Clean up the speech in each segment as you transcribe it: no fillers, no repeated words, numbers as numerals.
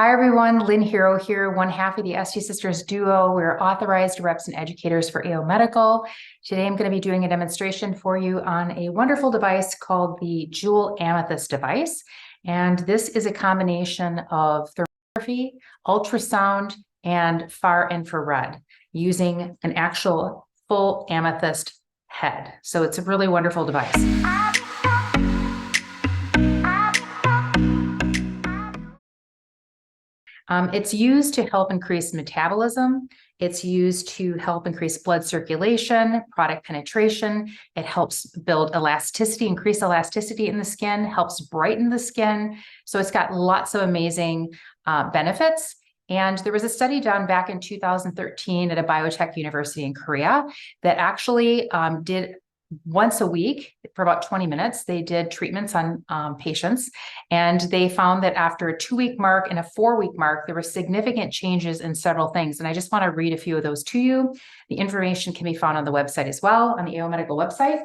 Hi everyone, Lynn Hero here, one half of the SG Sisters duo. We're authorized reps and educators for AO Medical. Today I'm going to be doing a demonstration for you on a wonderful device called the Dew-Amethyst device. And this is a combination of thermotherapy, ultrasound, and far infrared using an actual full amethyst head. So it's a really wonderful device. It's used to help increase metabolism. It's used to help increase blood circulation, product penetration. It helps build elasticity, increase elasticity in the skin, helps brighten the skin. So it's got lots of amazing benefits. And there was a study done back in 2013 at a biotech university in Korea that actually did once a week for about 20 minutes. They did treatments on patients, and they found that after a 2-week mark and a 4-week mark, there were significant changes in several things. And I just want to read a few of those to you. The information can be found on the website as well, on the AO Medical website.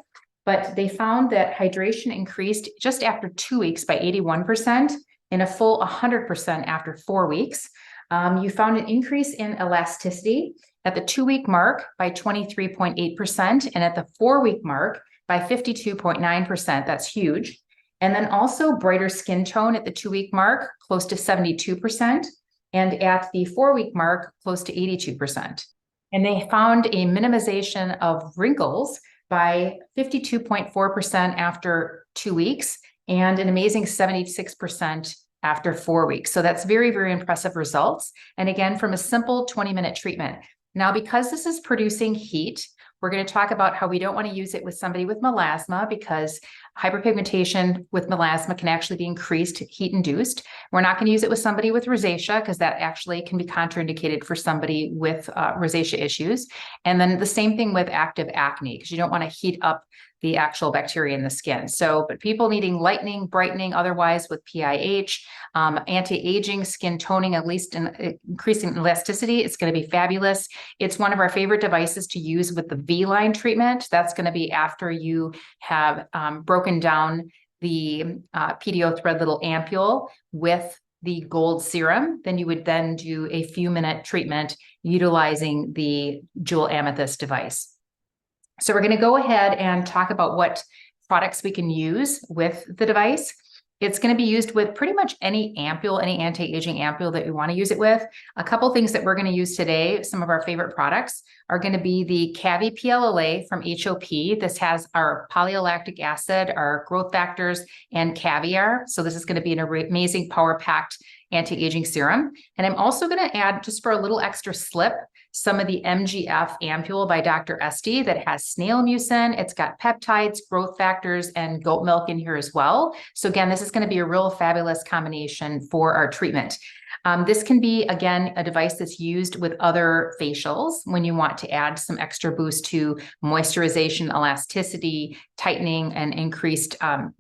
But they found that hydration increased just after 2 weeks by 81% and a full 100% after 4 weeks. You found an increase in elasticity at the 2-week mark by 23.8%, and at the 4-week mark by 52.9%. That's huge. And then also brighter skin tone at the 2-week mark, close to 72%, and at the 4-week mark, close to 82%. And they found a minimization of wrinkles by 52.4% after 2 weeks, and an amazing 76% after 4 weeks. So that's very, very impressive results. And again, from a simple 20-minute treatment. Now, because this is producing heat, we're going to talk about how we don't want to use it with somebody with melasma, because hyperpigmentation with melasma can actually be increased heat induced. We're not going to use it with somebody with rosacea, because that actually can be contraindicated for somebody with rosacea issues. And then the same thing with active acne, because you don't want to heat up the actual bacteria in the skin. So, but people needing lightening, brightening, otherwise with PIH, anti-aging, skin toning, at least in increasing elasticity, it's going to be fabulous. It's one of our favorite devices to use with the V-line treatment. That's going to be after you have broken down the PDO thread little ampule with the gold serum. Then you would then do a few minute treatment utilizing the Dew-Amethyst device. So we're going to go ahead and talk about what products we can use with the device. It's going to be used with pretty much any ampule, any anti-aging ampule that we want to use it with. A couple things that we're going to use today, some of our favorite products, are going to be the Cavi PLLA from HOP. This has our polylactic acid, our growth factors, and caviar. So this is going to be an amazing power-packed anti-aging serum. And I'm also going to add, just for a little extra slip, some of the MGF ampule by Dr. Estee that has snail mucin. It's got peptides, growth factors, and goat milk in here as well. So again, this is going to be a real fabulous combination for our treatment. This can be, again, a device that's used with other facials when you want to add some extra boost to moisturization, elasticity, tightening, and increased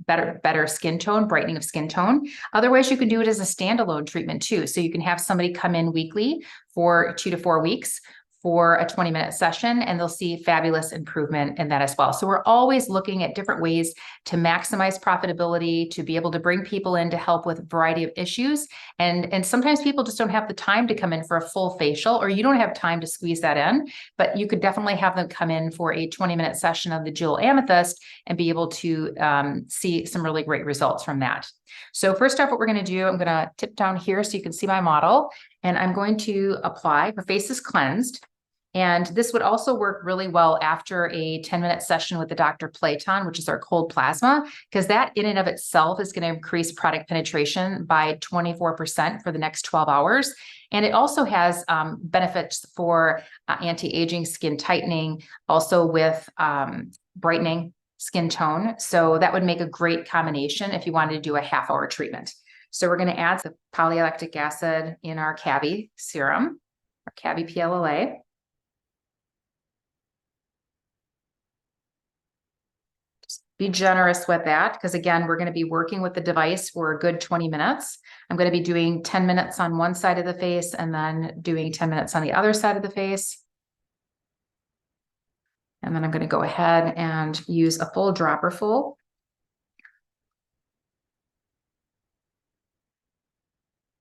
better skin tone, brightening of skin tone. Otherwise, you can do it as a standalone treatment too. So you can have somebody come in weekly for 2 to 4 weeks for a 20-minute session, and they'll see fabulous improvement in that as well. So we're always looking at different ways to maximize profitability, to be able to bring people in to help with a variety of issues. And sometimes people just don't have the time to come in for a full facial, or you don't have time to squeeze that in, but you could definitely have them come in for a 20-minute session of the Dew-Amethyst and be able to see some really great results from that. So first off, what we're going to do, I'm going to tip down here so you can see my model, and I'm going to apply. Her face is cleansed. And this would also work really well after a 10-minute session with the Dr. Platon, which is our cold plasma, because that in and of itself is going to increase product penetration by 24% for the next 12 hours. And it also has benefits for anti-aging, skin tightening, also with brightening skin tone. So that would make a great combination if you wanted to do a half-hour treatment. So we're going to add the polylactic acid in our Cavi serum, our Cavi PLLA. Be generous with that, because again, we're going to be working with the device for a good 20 minutes. I'm going to be doing 10 minutes on one side of the face and then doing 10 minutes on the other side of the face. And then I'm going to go ahead and use a full dropper full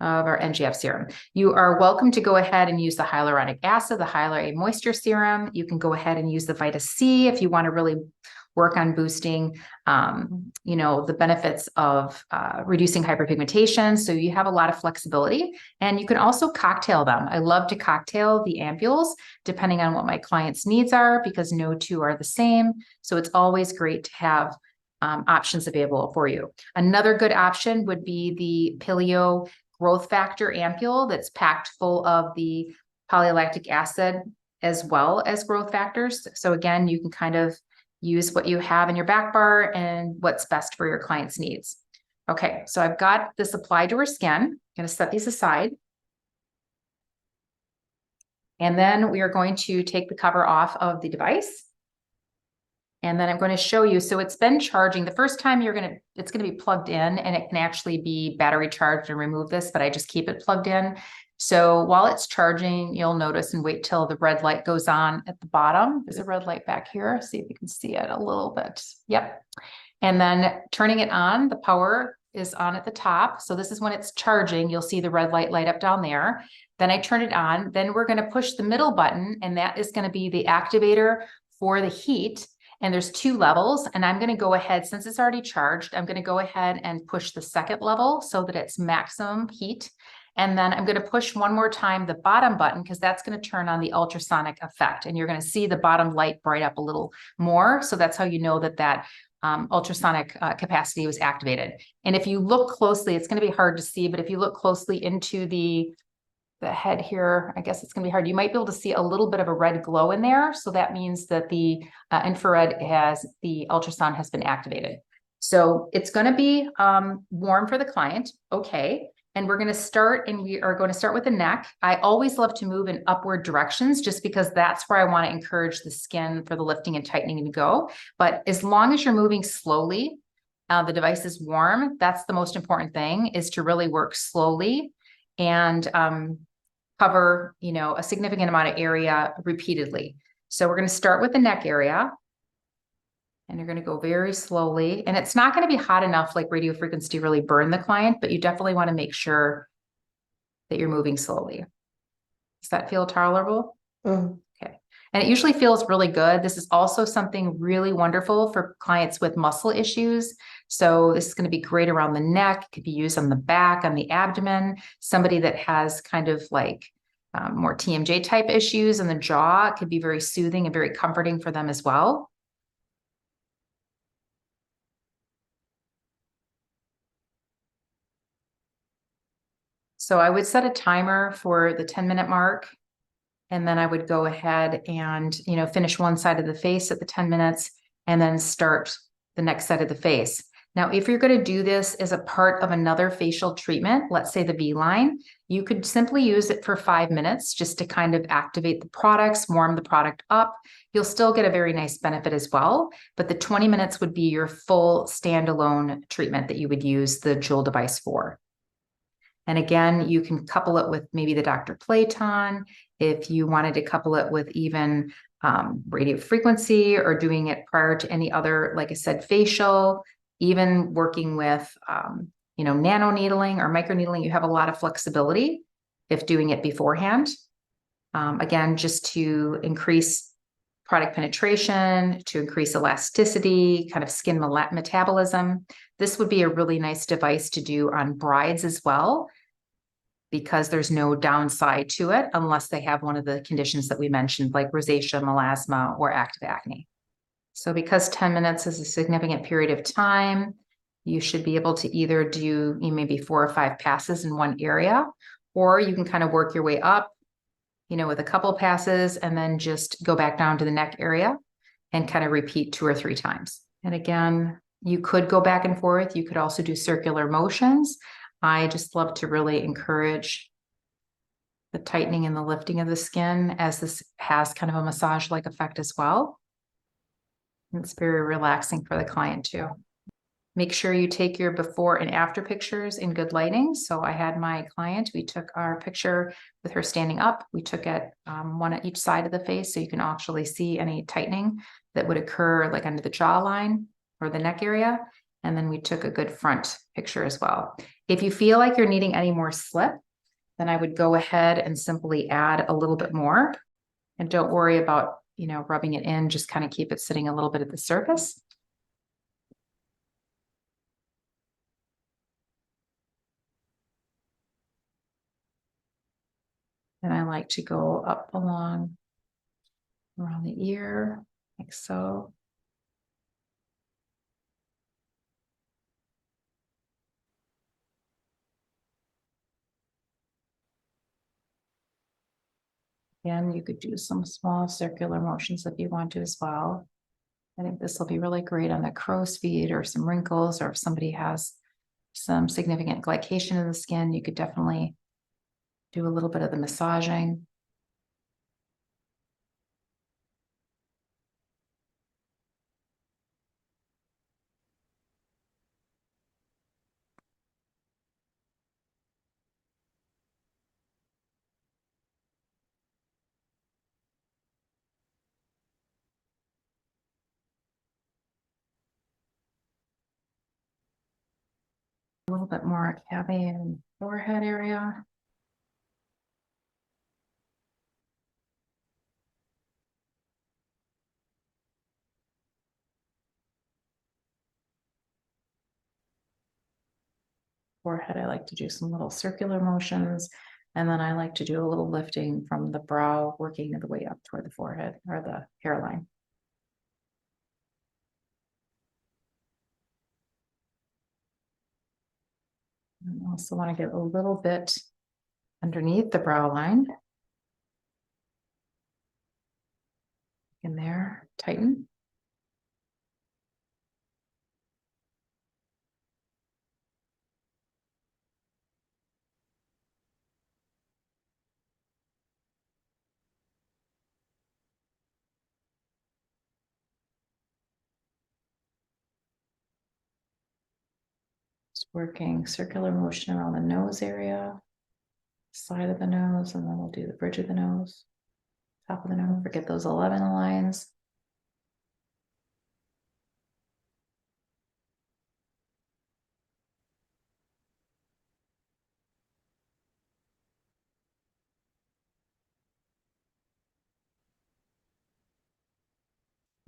of our NGF serum. You are welcome to go ahead and use the hyaluronic acid, the Hyalurate Moisture Serum. You can go ahead and use the Vita C if you want to really work on boosting, the benefits of reducing hyperpigmentation. So you have a lot of flexibility, and you can also cocktail them. I love to cocktail the ampules depending on what my client's needs are, because no two are the same. So it's always great to have options available for you. Another good option would be the Paleo Growth Factor ampule that's packed full of the polylactic acid as well as growth factors. So again, you can kind of use what you have in your back bar and what's best for your client's needs. Okay, so I've got this applied to her skin. I'm going to set these aside. And then we are going to take the cover off of the device. And then I'm going to show you, so it's been charging. The first time it's going to be plugged in, and it can actually be battery charged and remove this, but I just keep it plugged in. So while it's charging, you'll notice, and wait till the red light goes on at the bottom. There's a red light back here. See if you can see it a little bit. Yep. And then turning it on, the power is on at the top. So this is when it's charging. You'll see the red light up down there. Then I turn it on. Then we're going to push the middle button, and that is going to be the activator for the heat. And there's 2 levels, and I'm going to go ahead, since it's already charged, I'm going to go ahead and push the second level so that it's maximum heat. And then I'm going to push one more time the bottom button, because that's going to turn on the ultrasonic effect. And you're going to see the bottom light bright up a little more. So that's how you know that ultrasonic capacity was activated. And if you look closely, it's going to be hard to see, but if you look closely into the head here, I guess it's going to be hard. You might be able to see a little bit of a red glow in there. So that means that the infrared the ultrasound has been activated. So it's going to be warm for the client. Okay. And we're going to start, and we are going to start with the neck. I always love to move in upward directions, just because that's where I want to encourage the skin for the lifting and tightening to go. But as long as you're moving slowly, the device is warm. That's the most important thing, is to really work slowly and cover, a significant amount of area repeatedly. So we're going to start with the neck area, and you're going to go very slowly. And it's not going to be hot enough like radio frequency to really burn the client, but you definitely want to make sure that you're moving slowly. Does that feel tolerable? Okay. And it usually feels really good. This is also something really wonderful for clients with muscle issues. So this is going to be great around the neck. It could be used on the back, on the abdomen. Somebody that has kind of like more TMJ type issues in the jaw, it could be very soothing and very comforting for them as well. So I would set a timer for the 10-minute mark. And then I would go ahead and, finish one side of the face at the 10 minutes, and then start the next side of the face. Now, if you're going to do this as a part of another facial treatment, let's say the V-line, you could simply use it for 5 minutes just to kind of activate the products, warm the product up. You'll still get a very nice benefit as well, but the 20 minutes would be your full standalone treatment that you would use the Jewel device for. And again, you can couple it with maybe the Dr. Platon. If you wanted to couple it with even radio frequency, or doing it prior to any other, like I said, facial, even working with, nano needling or micro needling, you have a lot of flexibility if doing it beforehand. Again, just to increase product penetration, to increase elasticity, kind of skin metabolism. This would be a really nice device to do on brides as well, because there's no downside to it unless they have one of the conditions that we mentioned, like rosacea, melasma, or active acne. So because 10 minutes is a significant period of time, you should be able to either do maybe 4 or 5 passes in one area, or you can kind of work your way up, with a couple passes, and then just go back down to the neck area and kind of repeat 2 or 3 times. And again, you could go back and forth. You could also do circular motions. I just love to really encourage the tightening and the lifting of the skin, as this has kind of a massage-like effect as well. And it's very relaxing for the client too. Make sure you take your before and after pictures in good lighting. So I had my client, we took our picture with her standing up. We took it one at each side of the face, so you can actually see any tightening that would occur like under the jawline or the neck area. And then we took a good front picture as well. If you feel like you're needing any more slip, then I would go ahead and simply add a little bit more. And don't worry about, rubbing it in, just kind of keep it sitting a little bit at the surface. And I like to go up around the ear, like so. And you could do some small circular motions if you want to as well. I think this will be really great on the crow's feet or some wrinkles, or if somebody has some significant glycation in the skin, you could definitely do a little bit of the massaging. A little bit more cavity and forehead area. Forehead, I like to do some little circular motions, and then I like to do a little lifting from the brow, working the way up toward the forehead or the hairline. I also want to get a little bit underneath the brow line. In there, tighten. Just working circular motion around the nose area, side of the nose, and then we'll do the bridge of the nose, top of the nose. Forget those 11 lines.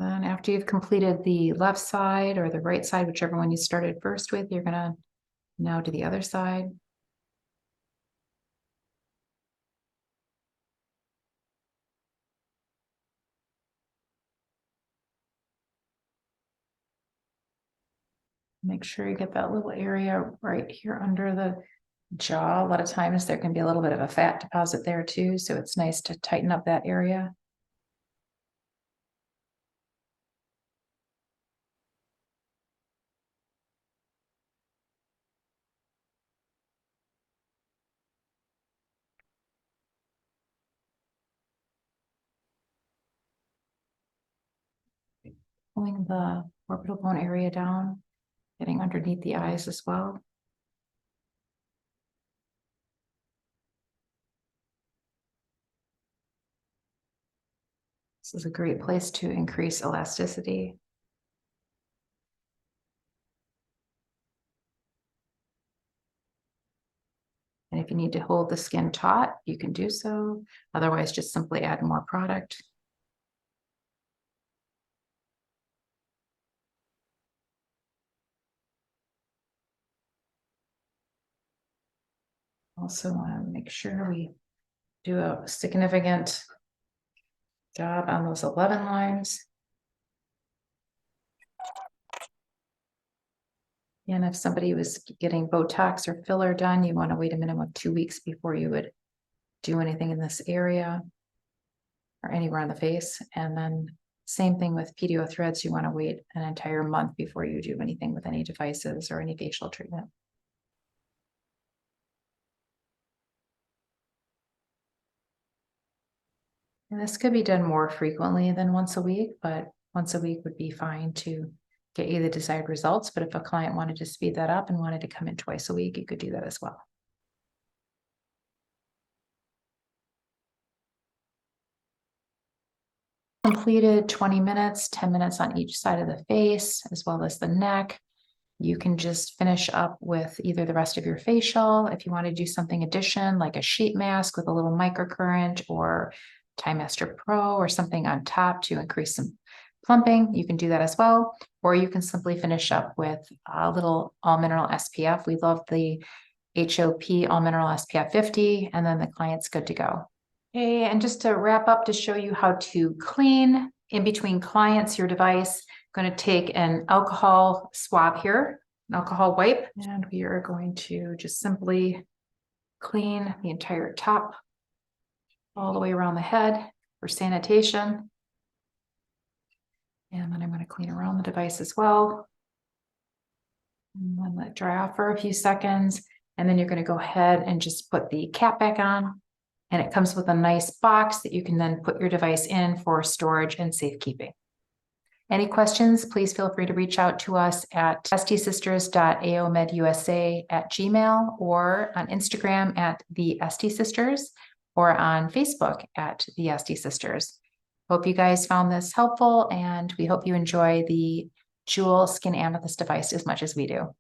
Then after you've completed the left side or the right side, whichever one you started first with, you're gonna now do the other side. Make sure you get that little area right here under the jaw. A lot of times there can be a little bit of a fat deposit there too, so it's nice to tighten up that area. Pulling the orbital bone area down, getting underneath the eyes as well. This is a great place to increase elasticity. And if you need to hold the skin taut, you can do so. Otherwise, just simply add more product. Also want to make sure we do a significant job on those 11 lines. And if somebody was getting Botox or filler done, you want to wait a minimum of 2 weeks before you would do anything in this area or anywhere on the face. And then same thing with PDO threads, you want to wait an entire month before you do anything with any devices or any facial treatment. And this could be done more frequently than once a week, but once a week would be fine to get you the desired results. But if a client wanted to speed that up and wanted to come in twice a week, you could do that as well. Completed 20 minutes, 10 minutes on each side of the face, as well as the neck. You can just finish up with either the rest of your facial. If you want to do something addition, like a sheet mask with a little microcurrent, or Time Master Pro or something on top to increase some plumping, you can do that as well. Or you can simply finish up with a little all mineral SPF. We love the HOP all mineral SPF 50, and then the client's good to go. Okay, and just to wrap up, to show you how to clean in between clients your device, I'm going to take an alcohol swab here, an alcohol wipe, and we are going to just simply clean the entire top all the way around the head for sanitation. And then I'm going to clean around the device as well. And then let it dry off for a few seconds. And then you're going to go ahead and just put the cap back on. And it comes with a nice box that you can then put your device in for storage and safekeeping. Any questions, please feel free to reach out to us at stsisters.aomedusa@gmail, or on Instagram at the ST Sisters, or on Facebook at the ST Sisters. Hope you guys found this helpful, and we hope you enjoy the Jewel Skin Amethyst device as much as we do.